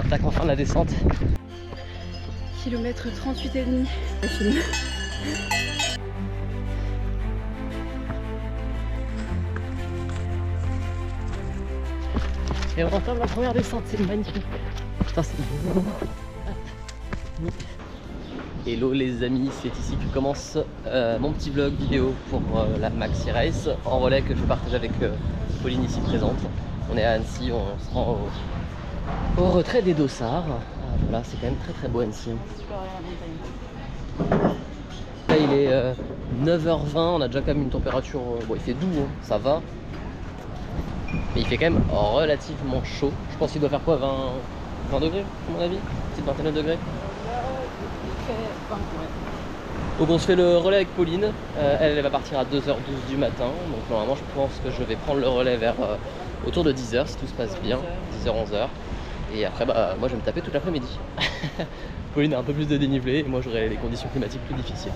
attaque enfin la descente. Kilomètre 38,5. Le film. Et on entame la première descente, c'est magnifique. Putain, c'est beau. Hello les amis, c'est ici que commence mon petit vlog vidéo pour la Maxi Race en relais que je partage avec Pauline ici présente. On est à Annecy, on se rend au retrait des Dossards. Voilà, c'est quand même très beau Annecy. Là il est 9h20, on a déjà quand même une température, bon il fait doux, hein, ça va. Mais il fait quand même relativement chaud. Je pense qu'il doit faire quoi, 20 degrés à mon avis, petite vingtaine de degrés. Donc on se fait le relais avec Pauline, elle va partir à 2h12 du matin, donc normalement je pense que je vais prendre le relais vers autour de 10h si tout se passe bien, 10h, 11h. Et après bah moi je vais me taper toute l'après-midi. Pauline a un peu plus de dénivelé et moi j'aurai les conditions climatiques plus difficiles.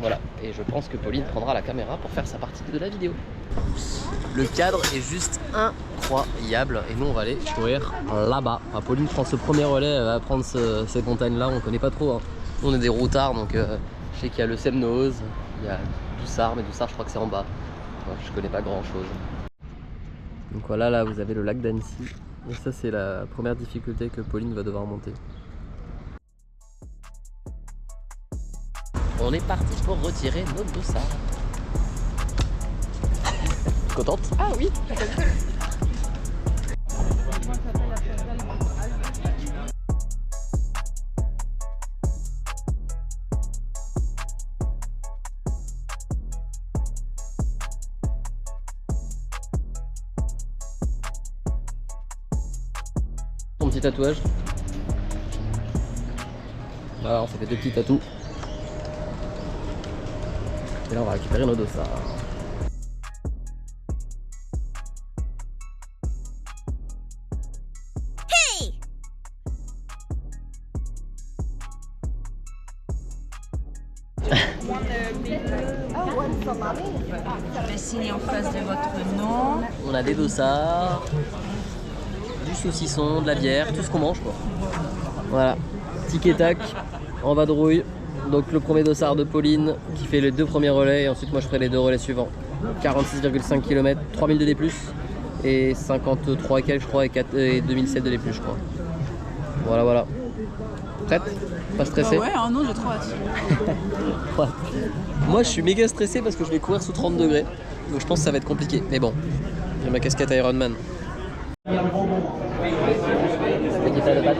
Voilà, et je pense que Pauline prendra la caméra pour faire sa partie de la vidéo. Le cadre est juste incroyable et nous on va aller courir là-bas. Enfin, Pauline prend ce premier relais, elle va prendre cette montagne là, on connaît pas trop. Hein. Nous on est des routards donc je sais qu'il y a le Semnoz, il y a Doussard, mais Doussard je crois que c'est en bas. Enfin, je connais pas grand chose. Donc voilà, là vous avez le lac d'Annecy et ça c'est la première difficulté que Pauline va devoir monter. On est parti pour retirer notre Dossard. Contente? Ah oui. Ton petit tatouage. Voilà, on s'est fait deux petits tatous. Et là on va récupérer nos Dossards. Je vais signer en face de votre nom. On a des Dossards, du saucisson, de la bière, tout ce qu'on mange quoi. Voilà, tic et tac, en vadrouille. Donc le premier Dossard de Pauline qui fait les deux premiers relais et ensuite moi je ferai les deux relais suivants. 46,5 km, 3000 de D+, et 53 et quelques je crois et 2007 de D+, je crois. Voilà. Prête? Pas stressée? Bah ouais, non, j'ai trop hâte. Ouais. Moi je suis méga stressé parce que je vais courir sous 30 degrés. Donc je pense que ça va être compliqué. Mais bon, j'ai ma casquette Ironman. Petit plat de pâtes.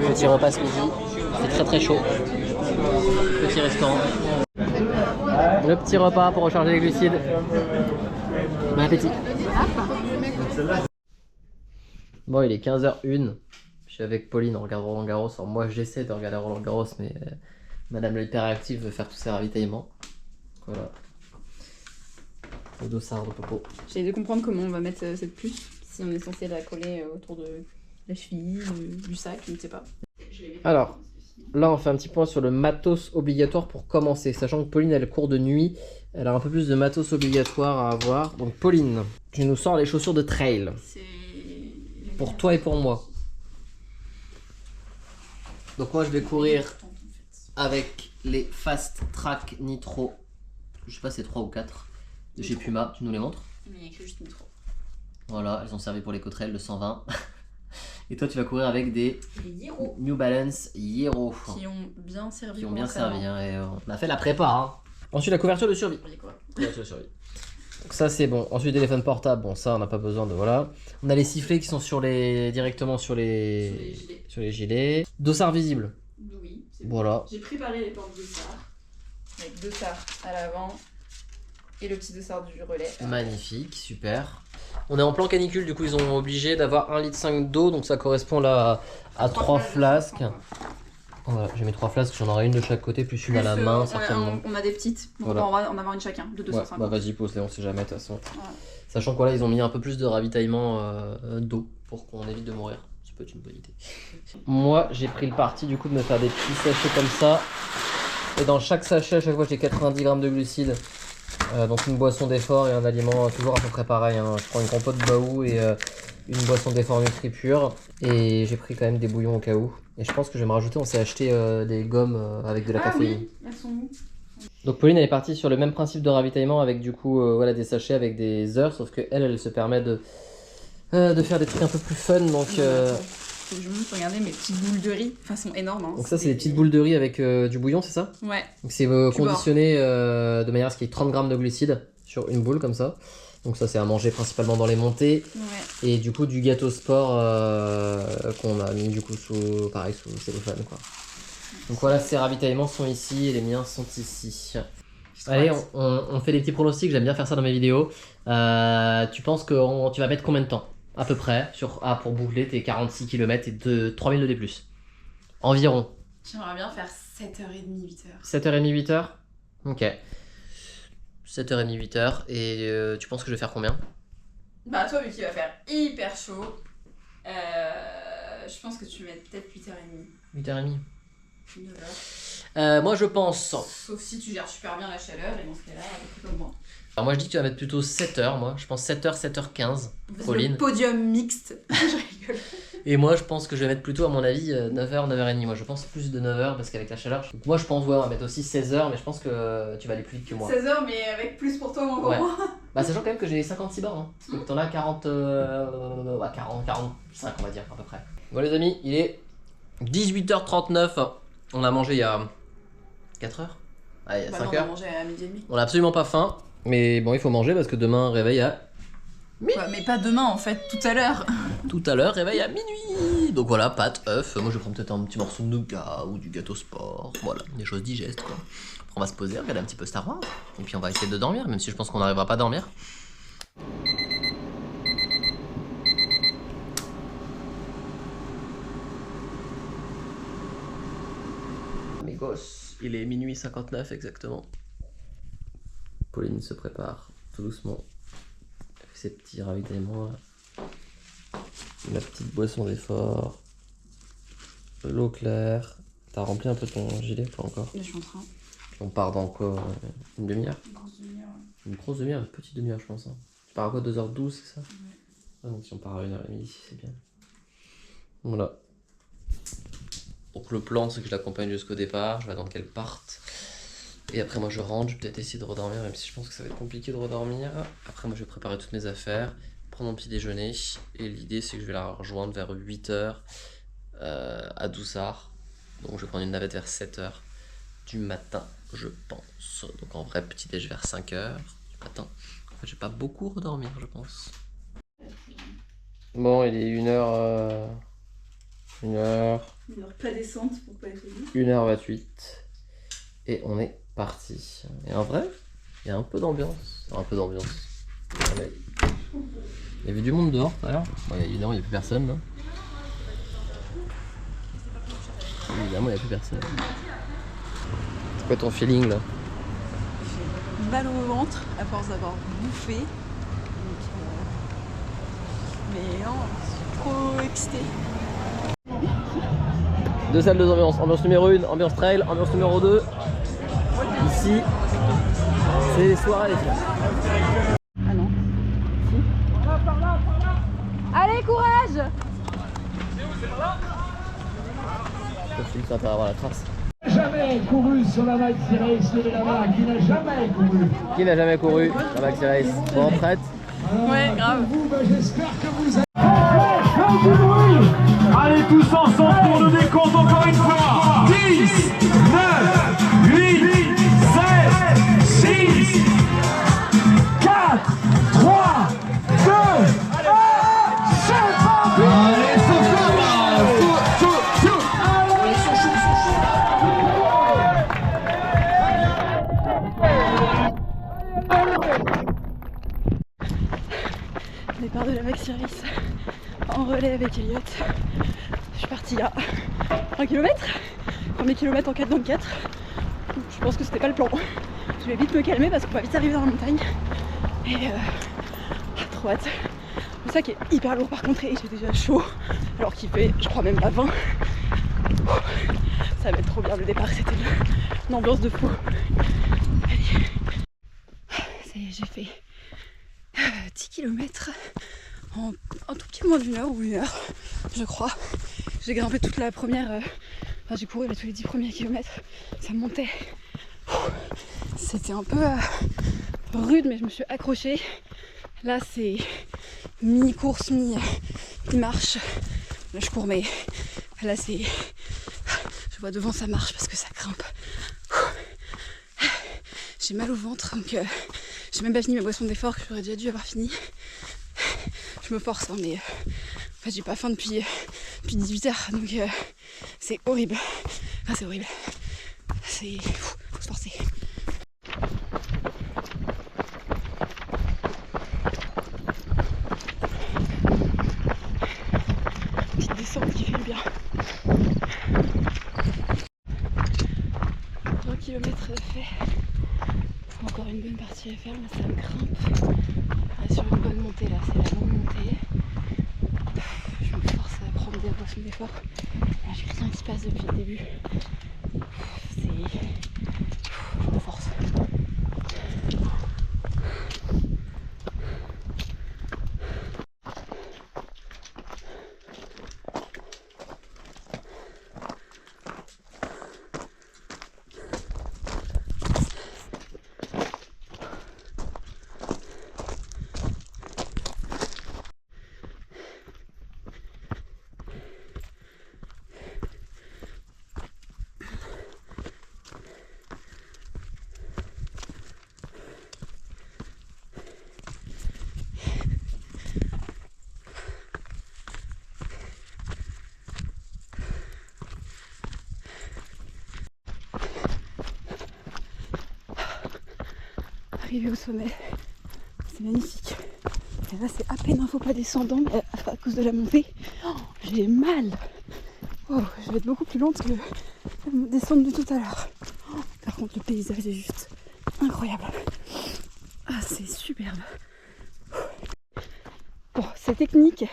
Petit repas ce midi. C'est très chaud. Petit restaurant. Le petit repas pour recharger les glucides. Bon appétit. Bon, il est 15h01. Je suis avec Pauline, on regarde Roland Garros. Alors moi j'essaie de regarder Roland Garros, mais Madame l'hyperactive veut faire tous ses ravitaillements. Voilà. Le Dossard de Popo. J'ai de comprendre comment on va mettre cette puce. Si on est censé la coller autour de la cheville, du sac, je ne sais pas. Alors, là on fait un petit point sur le matos obligatoire pour commencer. Sachant que Pauline elle court de nuit, elle a un peu plus de matos obligatoire à avoir. Donc Pauline, tu nous sors les chaussures de trail. Pour toi et pour moi. Donc moi je vais courir avec les Fast Track Nitro. Je sais pas c'est 3 ou 4 de chez Puma, tu nous les montres? Mais il y a que juste Nitro. Voilà, elles ont servi pour les Cottrell, le 120. Et toi tu vas courir avec des New Balance Hero. Qui ont bien servi. Qui ont bien servi, hein, et on a fait la prépa. Hein. Ensuite la couverture de survie. Couverture de survie. Donc ça c'est bon. Ensuite téléphone portable, bon ça on n'a pas besoin de voilà. On a les sifflets qui sont directement sur les gilets. Dossard visible. Oui, c'est voilà. Bon. J'ai préparé les portes Dossard. Avec Dossard à l'avant et le petit Dossard du relais. Magnifique, super. On est en plan canicule, du coup ils ont obligé d'avoir 1,5 litre d'eau, donc ça correspond là à 3 flasques. Voilà, j'ai mis 3 flasques, j'en aurai une de chaque côté, plus une à la main. On a des petites, voilà. On va en avoir une chacun, de 250. Ouais, bah vas-y, pose-les, on sait jamais de toute façon. Ouais. Sachant que voilà, ils ont mis un peu plus de ravitaillement d'eau pour qu'on évite de mourir. Ça peut être une bonne idée. Moi, j'ai pris le parti du coup de me faire des petits sachets comme ça. Et dans chaque sachet, à chaque fois, j'ai 90 grammes de glucides. Donc une boisson d'effort et un aliment toujours à peu près pareil. Hein. Je prends une compote de baou et une boisson d'effort nutri pure et j'ai pris quand même des bouillons au cas où. Et je pense que je vais me rajouter, on s'est acheté des gommes avec de la caféine. Oui, elles sont où? Donc Pauline elle est partie sur le même principe de ravitaillement avec du coup voilà, des sachets avec des heures, sauf que elle se permet de faire des trucs un peu plus fun. Donc, Faut que je montre, regardez mes petites boules de riz, enfin elles sont énormes. Hein. donc ça c'est des petites boules de riz avec du bouillon, c'est ça? Ouais. Donc c'est conditionné de manière à ce qu'il y ait 30 grammes de glucides sur une boule comme ça. Donc ça c'est à manger principalement dans les montées. Ouais. Et du coup du gâteau sport qu'on a mis du coup sous cellophane quoi. Donc voilà, ces ravitaillements sont ici et les miens sont ici. Allez, on fait des petits pronostics, j'aime bien faire ça dans mes vidéos. Tu penses que tu vas mettre combien de temps à peu près pour boucler tes 46 km et 3000 de D+. Environ. J'aimerais bien faire 7h30, 8h. 7h30, 8h. Ok. 7h30, 8h. Et tu penses que je vais faire combien? Bah toi, vu qu'il va faire hyper chaud, je pense que tu mets peut-être 8h30. 8h30. 9h. Moi je pense... Sauf si tu gères super bien la chaleur, et dans ce cas-là, c'est comme moi. Alors moi je dis que tu vas mettre plutôt 7h, moi. Je pense 7h, 7h15, Pauline. Le podium mixte. Je rigole. Et moi je pense que je vais mettre plutôt à mon avis 9h, 9h30. Moi je pense plus de 9h parce qu'avec la chaleur... Donc, moi je pense ouais, on va mettre aussi 16h, mais je pense que tu vas aller plus vite que moi. 16h, mais avec plus pour toi, moins pour Ouais. moi. Bah sachant quand même que j'ai 56 bornes, hein. Parce que t'en as 40, 45 on va dire à peu près. Bon les amis, il est 18h39. On a mangé il y a 4 heures. Ah, il y a 5 On a heures. mangé à midi et demi. On a absolument pas faim. Mais bon, il faut manger parce que demain, réveil à Ouais, mais pas demain en fait, tout à l'heure. tout à l'heure, réveil à minuit. Donc voilà, pâtes, œufs. Moi je vais prendre peut-être un petit morceau de nougat ou du gâteau sport. Voilà, des choses digestes quoi. Après on va se poser, regarder un petit peu Star Wars. Et puis on va essayer de dormir, même si je pense qu'on n'arrivera pas à dormir. Mes gosses, il est minuit 59 exactement. Pauline se prépare tout doucement. Elle fait ses petits ravitaillements là. La petite boisson d'effort. L'eau claire. T'as rempli un peu ton gilet, pas encore? Je suis en train. Puis on part dans quoi? Une demi-heure? Une grosse demi-heure. Une grosse demi-heure, une petite demi-heure je pense. Hein. Tu pars à quoi? 2h12 c'est ça? Ouais. Ah, donc si on part à 1h30 c'est bien. Voilà. Donc le plan c'est que je l'accompagne jusqu'au départ, je vais attendre qu'elle parte. Et après moi je rentre, je vais peut-être essayer de redormir, même si je pense que ça va être compliqué de redormir. Après moi je vais préparer toutes mes affaires, prendre mon petit déjeuner. Et l'idée c'est que je vais la rejoindre vers 8h à Doussard. Donc je vais prendre une navette vers 7h du matin je pense. Donc en vrai petit déj vers 5h du matin. En fait je vais pas beaucoup redormir je pense. Bon il est 1h... 1h... Pas descente pour pas être vite. 1h28 et on est parti. Et en vrai, il y a un peu d'ambiance. Un peu d'ambiance. Il y avait du monde dehors tout à l'heure. Bon, évidemment, il n'y a plus personne là. Évidemment, il n'y a plus personne. C'est quoi ton feeling là? Mal au ventre à force d'avoir bouffé. Donc, mais non, je suis trop excitée. Deux salles, deux ambiances. Ambiance numéro 1, ambiance trail. Ambiance numéro 2. Ici, c'est les soirées. Ah non. Si. Allez, courage! Ça va avoir la trace. Jamais couru sur la Maxi Race, levez la main, qui n'a jamais couru. Qui n'a jamais couru la Maxi Race? Bon, prête? Ouais, grave. Vous, j'espère que vous avez... Faites du bruit! Allez tous ensemble pour le décompte encore une fois. 10, 9, 8, 7, 6, 4, 3, 2, 1, c'est parti! Allez, c'est Départ de la Maxi Race en relais avec Elliot. Je suis partie à 1 km. Premier kilomètre en 4 dans le 4. Je pense que c'était pas le plan. Je vais vite me calmer parce qu'on va vite arriver dans la montagne. Et trop hâte. Le sac est hyper lourd par contre et j'ai déjà chaud. Alors qu'il fait, je crois même pas 20. Ça va être trop bien le départ, c'était une ambiance de fou. Allez. Ça y est, j'ai fait 10 km en un tout petit moins d'une heure ou une heure, je crois. J'ai grimpé toute la première, enfin j'ai couru tous les 10 premiers kilomètres, ça montait. C'était un peu rude, mais je me suis accrochée. Là c'est mi-course, mi-marche. Là je cours, mais là c'est... Je vois devant ça marche parce que ça grimpe. J'ai mal au ventre, donc j'ai même pas fini ma boisson d'effort que j'aurais déjà dû avoir fini. Je me force, hein, mais en fait, j'ai pas faim depuis 18h, donc c'est horrible. Enfin, c'est horrible. Faut se forcer. Petite descente qui fait du bien. 3 km fait. Encore une bonne partie à faire, mais ça me grimpe. Sur une bonne montée là, c'est la longue montée. Je me force à prendre des boissons d'effort. Là, j'ai rien qui se passe depuis le début. Je me force. Arrivé au sommet, c'est magnifique. Et là c'est à peine un faux pas descendant, mais à cause de la montée, j'ai mal. Oh, je vais être beaucoup plus lente que la descente de tout à l'heure. Par contre le paysage est juste incroyable. Ah, c'est superbe. Bon, c'est technique,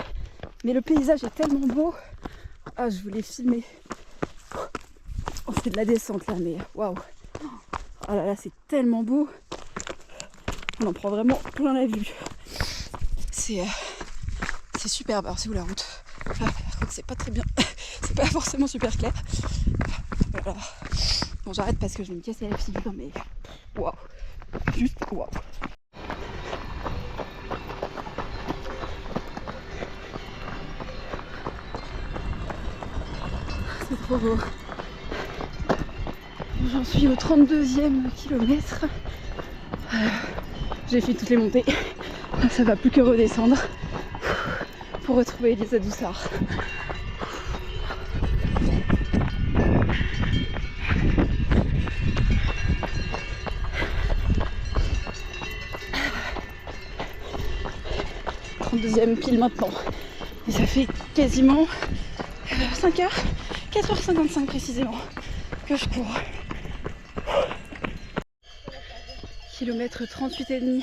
mais le paysage est tellement beau. Ah, je voulais filmer. On fait de la descente là, mais waouh. Oh là là, c'est tellement beau. On en prend vraiment plein la vue. C'est superbe. Alors c'est où la route? Par contre c'est pas très bien. C'est pas forcément super clair. Voilà. Bon, j'arrête parce que je vais me casser la figure, mais waouh. Juste waouh. C'est trop beau. J'en suis au 32e kilomètre. J'ai fait toutes les montées. Ça va plus que redescendre pour retrouver Elisa Doussard. Deuxième pile maintenant. Et ça fait quasiment 5h, 4h55 précisément que je cours. Kilomètre 38,5.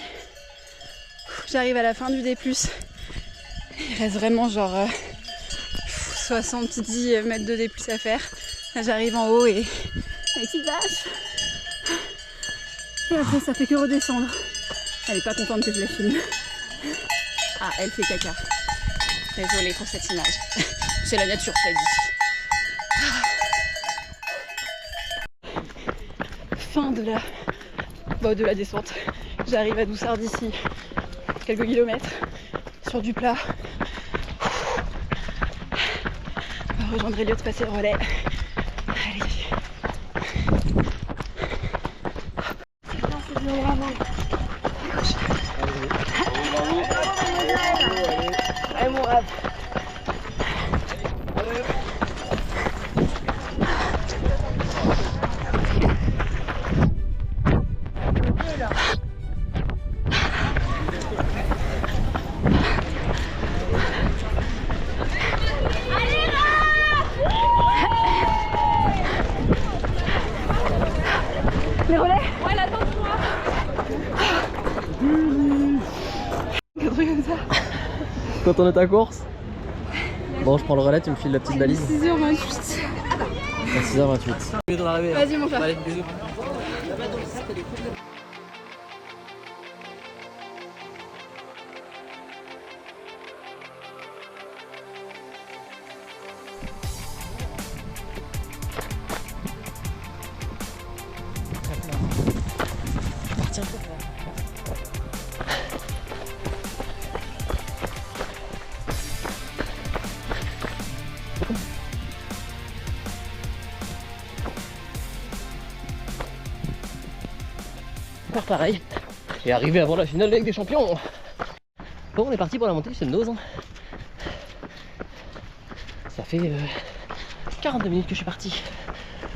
J'arrive à la fin du D+. Il reste vraiment genre 70 mètres de D+ à faire. Là j'arrive en haut et la petite vache. Et après ça fait que redescendre. Elle est pas contente que je la filme. Ah, elle fait caca. Désolée pour cette image. C'est la nature, ça dit. Fin de la descente. J'arrive à Doussard d'ici quelques kilomètres sur du plat. On va rejoindre Elliot, passer le relais. Allez. C'est bien, c'est bien, vraiment. À gauche. Allez mon rap. Les relais? Ouais, là, attends-toi. Un truc comme ça. Quand on est à course. Bon, je prends le relais, tu me files la petite balise. 6h28. À 6h28. Vas-y mon frère. Allez, bisous. faire pareil et arriver avant la finale de la Ligue des Champions. Bon, on est parti pour la montée du Semnoz. Ça fait 42 minutes que je suis parti.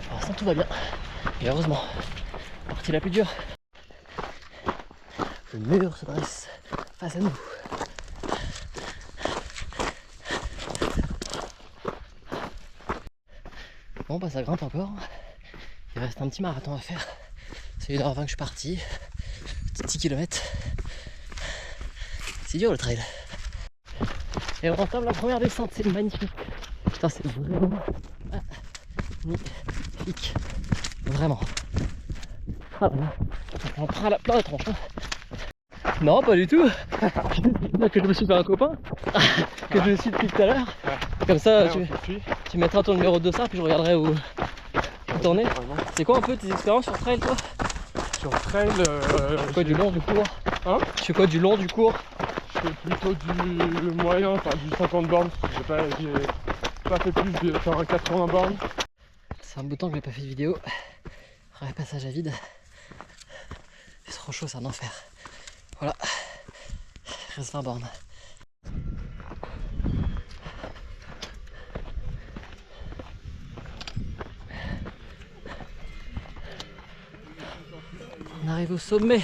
Pour l'instant tout va bien. Et heureusement, la partie la plus dure. Le mur se dresse face à nous. Bon bah ça grimpe encore. Il reste un petit marathon à faire. C'est 1h20 que je suis parti. Petit 10 km. C'est dur le trail. Et on entame la première descente, c'est magnifique. Putain c'est vraiment magnifique. Vraiment. Ah là, on prend la plein la tronche. Hein. Non pas du tout. Que je me suis fait un copain. Que je suis depuis tout à l'heure. Comme ça tu mettras ton numéro de dossard puis je regarderai où t'en es. C'est quoi un peu tes expériences sur trail toi? Sur trail, c'est quoi du long du court? Hein? Je fais quoi du long du court? Je fais plutôt du moyen, enfin du 50 bornes. J'ai pas fait plus de faire 80 bornes. C'est un bout de temps que j'ai pas fait de vidéo. Vrai passage à vide. C'est trop chaud, c'est un enfer. Voilà. Il reste 20 bornes. On arrive au sommet.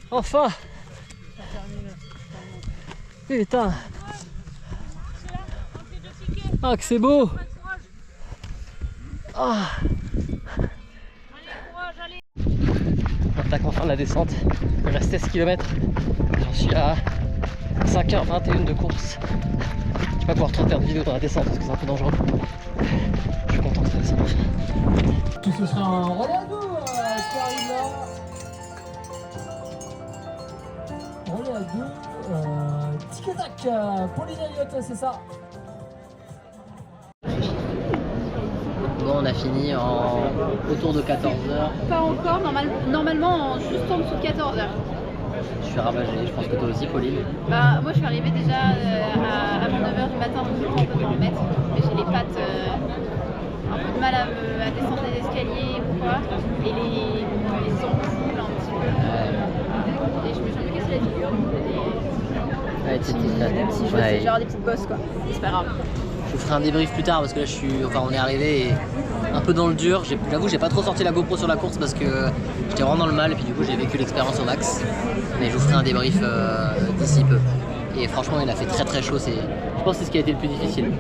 Enfin. Putain. Ah que c'est beau. Ah. On attaque enfin la descente. Il reste 16 km. J'en suis à 5h21 de course. Je vais pas pouvoir trop faire de vidéo dans la descente parce que c'est un peu dangereux. Je suis content que ça descende enfin. Ce sera un relais à deux qui arrive là. Relais à deux. Tic et tac. Pauline Elliott, c'est ça. Bon, on a fini autour de 14h. Pas encore, normalement juste en dessous de 14h. Je suis ravagé, je pense que toi aussi, Pauline. Bah, moi je suis arrivée déjà avant 9h du matin, donc je peux un peu me remettre. Mais j'ai les pattes un peu de mal à descendre les escaliers ou quoi. Et les ampoules un petit peu. Et je me suis un peu cassé la figure. Ouais, Des petits choses, c'est genre des petites bosses quoi. C'est pas grave. Je vous ferai un débrief plus tard parce que là on est arrivé et un peu dans le dur. J'avoue j'ai pas trop sorti la GoPro sur la course parce que j'étais vraiment dans le mal et puis du coup j'ai vécu l'expérience au max. Mais je vous ferai un débrief d'ici peu. Et franchement il a fait très très chaud, je pense que c'est ce qui a été le plus difficile.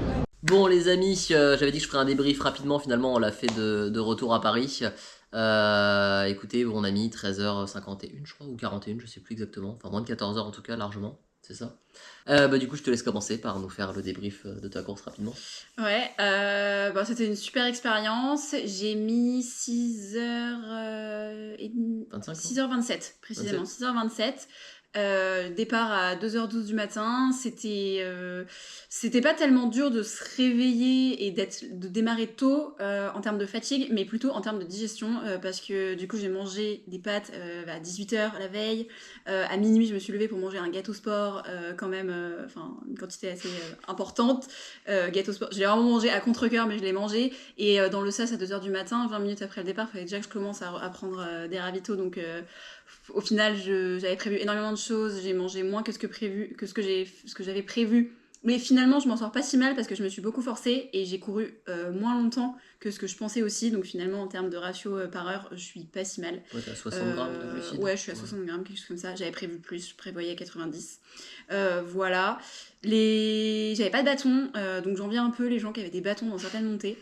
Bon les amis, j'avais dit que je ferais un débrief rapidement, finalement on l'a fait de retour à Paris. Écoutez, on a mis 13h51 je crois, ou 41, je sais plus exactement, enfin moins de 14h en tout cas largement. C'est ça. Du coup, je te laisse commencer par nous faire le débrief de ta course rapidement. Ouais, c'était une super expérience. J'ai mis 6h27 précisément, 6h27. Départ à 2h12 du matin, c'était pas tellement dur de se réveiller et de démarrer tôt en termes de fatigue, mais plutôt en termes de digestion parce que du coup j'ai mangé des pâtes à 18h la veille, à minuit je me suis levée pour manger un gâteau sport quand même, une quantité assez importante, gâteau sport, je l'ai vraiment mangé à contre-cœur mais je l'ai mangé et dans le sas à 2h du matin, 20 minutes après le départ, il fallait déjà que je commence à prendre des ravitaux donc au final, j'avais prévu énormément de choses, j'ai mangé moins que ce que j'avais prévu. Mais finalement, je m'en sors pas si mal parce que je me suis beaucoup forcée et j'ai couru moins longtemps que ce que je pensais aussi. Donc finalement, en termes de ratio par heure, je suis pas si mal. Ouais, t'as 60 grammes de glucides. Ouais, je suis à 60 grammes, quelque chose comme ça. J'avais prévu plus, je prévoyais 90. Voilà. J'avais pas de bâton, donc j'en viens un peu les gens qui avaient des bâtons dans certaines montées.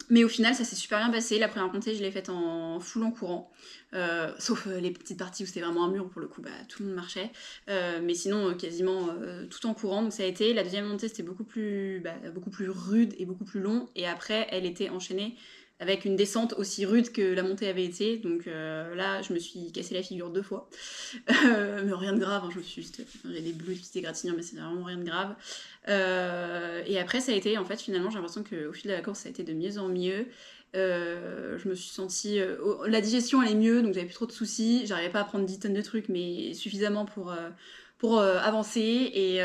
Mais au final, ça s'est super bien passé. La première montée, je l'ai faite en full en courant. Sauf les petites parties où c'était vraiment un mur, pour le coup, tout le monde marchait. Mais sinon, quasiment tout en courant. Donc ça a été. La deuxième montée, c'était beaucoup plus rude et beaucoup plus long. Et après, elle était enchaînée avec une descente aussi rude que la montée avait été. Donc là, je me suis cassé la figure 2 fois. Mais rien de grave, hein, j'ai des bleus, des petites égratignures, mais c'est vraiment rien de grave. Et après, ça a été, en fait, finalement, j'ai l'impression qu'au fil de la course, ça a été de mieux en mieux. Je me suis sentie... la digestion allait mieux, donc j'avais plus trop de soucis. J'arrivais pas à prendre 10 tonnes de trucs, mais suffisamment pour avancer. Et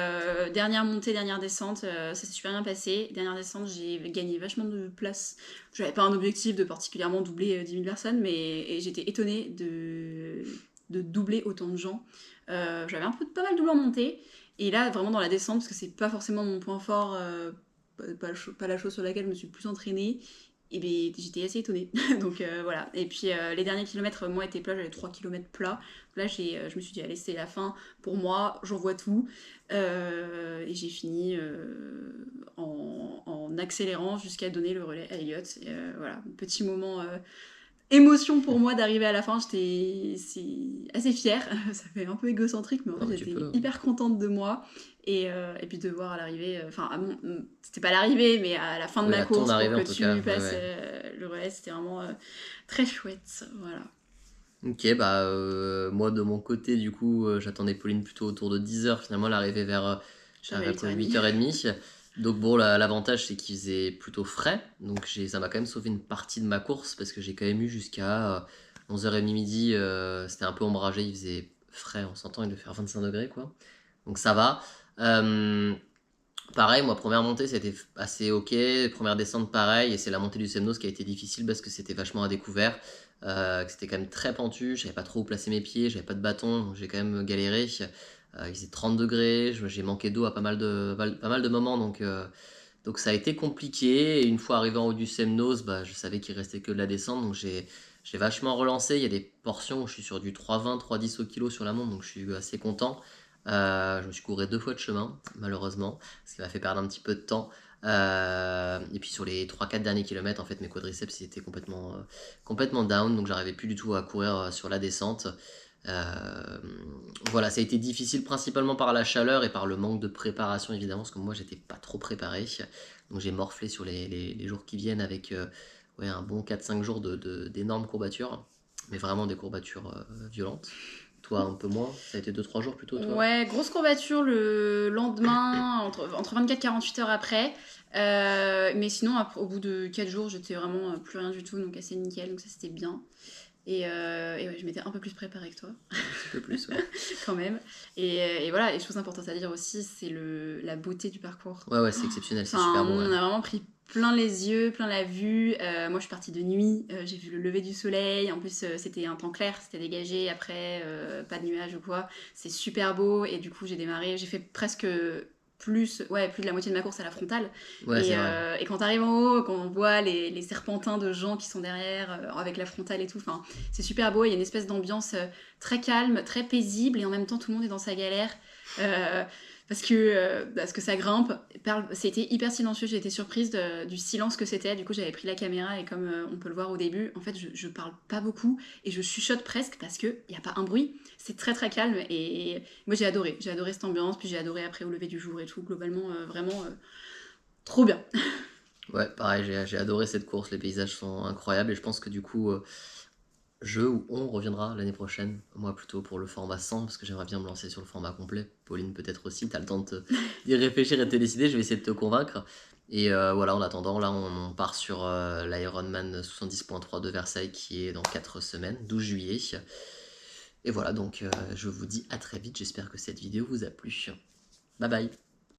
dernière montée, dernière descente, ça s'est super bien passé. Dernière descente, j'ai gagné vachement de place. Je n'avais pas un objectif de particulièrement doubler 10 000 personnes, mais j'étais étonnée de doubler autant de gens. J'avais pas mal doublé en montée, et là vraiment dans la descente, parce que c'est pas forcément mon point fort, pas la chose sur laquelle je me suis le plus entraînée, et bien j'étais assez étonnée. Donc voilà. Et puis les derniers kilomètres, moi étaient plats, j'avais 3 km plats. Là je me suis dit allez, c'est la fin, pour moi j'envoie tout. Et j'ai fini en accélérant jusqu'à donner le relais à Elliot. Et voilà, petit moment émotion pour moi d'arriver à la fin. J'étais assez fière, ça fait un peu égocentrique, mais en fait j'étais hyper contente de moi. Et puis de voir à l'arrivée, enfin c'était pas l'arrivée, mais à la fin de ma course, pour que tu passes le relais, c'était vraiment très chouette. Voilà. Ok, bah moi de mon côté, du coup, j'attendais Pauline plutôt autour de 10h. Finalement, elle arrivait vers j'arrivais à 8h30. Donc bon, l'avantage c'est qu'il faisait plutôt frais. Donc ça m'a quand même sauvé une partie de ma course parce que j'ai quand même eu jusqu'à 11h30 midi. C'était un peu ombragé, il faisait frais, on s'entend, il devait faire 25 degrés quoi. Donc ça va. Pareil, moi, première montée, c'était assez ok. Première descente, pareil. Et c'est la montée du Semnoz qui a été difficile parce que c'était vachement à découvert. Que c'était quand même très pentu. Je savais pas trop où placer mes pieds. J'avais pas de bâton. Donc j'ai quand même galéré. Il faisait 30 degrés. J'ai manqué d'eau à pas mal de moments. Donc ça a été compliqué. Et une fois arrivé en haut du Semnoz, bah, je savais qu'il restait que de la descente. Donc j'ai vachement relancé. Il y a des portions où je suis sur du 3,20, 3,10 au kilo sur la monte. Donc je suis assez content. Je me suis couré 2 fois de chemin, malheureusement, ce qui m'a fait perdre un petit peu de temps. Et puis sur les 3-4 derniers kilomètres, en fait, mes quadriceps étaient complètement down, donc j'arrivais plus du tout à courir sur la descente. Voilà, ça a été difficile principalement par la chaleur et par le manque de préparation, évidemment, parce que moi, j'étais pas trop préparé. Donc j'ai morflé sur les jours qui viennent avec un bon 4-5 jours d'énormes courbatures, mais vraiment des courbatures violentes. Toi, un peu moins, ça a été 2-3 jours plutôt, toi? Ouais, grosse courbature le lendemain, entre 24 et 48 heures après. Mais sinon, au bout de 4 jours, j'étais vraiment plus rien du tout, donc assez nickel, donc ça c'était bien. Et ouais, je m'étais un peu plus préparée que toi. Un petit peu plus, ouais. Quand même. Et voilà, et chose importante à dire aussi, c'est la beauté du parcours. Ouais, c'est exceptionnel, c'est super beau. On a vraiment pris plein les yeux, plein la vue. Moi, je suis partie de nuit, j'ai vu le lever du soleil. En plus, c'était un temps clair, c'était dégagé. Après, pas de nuages ou quoi. C'est super beau. Et du coup, j'ai démarré. J'ai fait presque plus de la moitié de ma course à la frontale. Et quand t'arrives en haut, quand on voit les serpentins de gens qui sont derrière, avec la frontale et tout, c'est super beau. Il y a une espèce d'ambiance très calme, très paisible. Et en même temps, tout le monde est dans sa galère. Parce que ça grimpe, c'était hyper silencieux, j'ai été surprise du silence que c'était. Du coup j'avais pris la caméra et comme on peut le voir au début, en fait je parle pas beaucoup et je chuchote presque parce qu'il n'y a pas un bruit, c'est très très calme et moi j'ai adoré cette ambiance, puis j'ai adoré après au lever du jour et tout, globalement vraiment trop bien. Ouais, pareil, j'ai adoré cette course, les paysages sont incroyables et je pense que du coup on reviendra l'année prochaine, moi plutôt pour le format 100 parce que j'aimerais bien me lancer sur le format complet. Pauline peut-être aussi, t'as le temps d'y réfléchir et de te décider, je vais essayer de te convaincre. Et voilà, en attendant, là on part sur l'Ironman 70.3 de Versailles qui est dans 4 semaines, 12 juillet. Et voilà, donc je vous dis à très vite, j'espère que cette vidéo vous a plu. Bye bye.